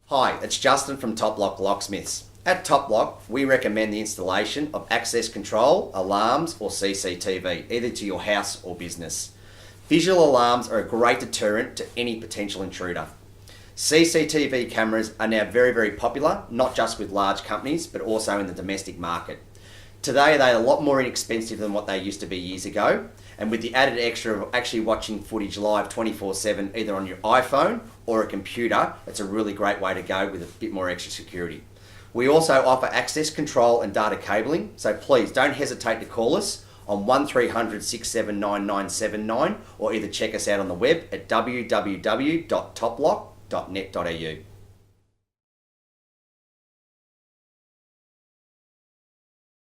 Hi, it's Justin from TopLock Locksmiths. At TopLock, we recommend the installation of access control, alarms or CCTV, either to your house or business. Visual alarms are a great deterrent to any potential intruder. CCTV cameras are now very popular, not just with large companies, but also in the domestic market. Today, they're a lot more inexpensive than what they used to be years ago, and with the added extra of actually watching footage live 24/7, either on your iPhone or a computer, it's a really great way to go with a bit more extra security. We also offer access control and data cabling, so please don't hesitate to call us on 1300 679 979 or either check us out on the web at www.toplock.net.au.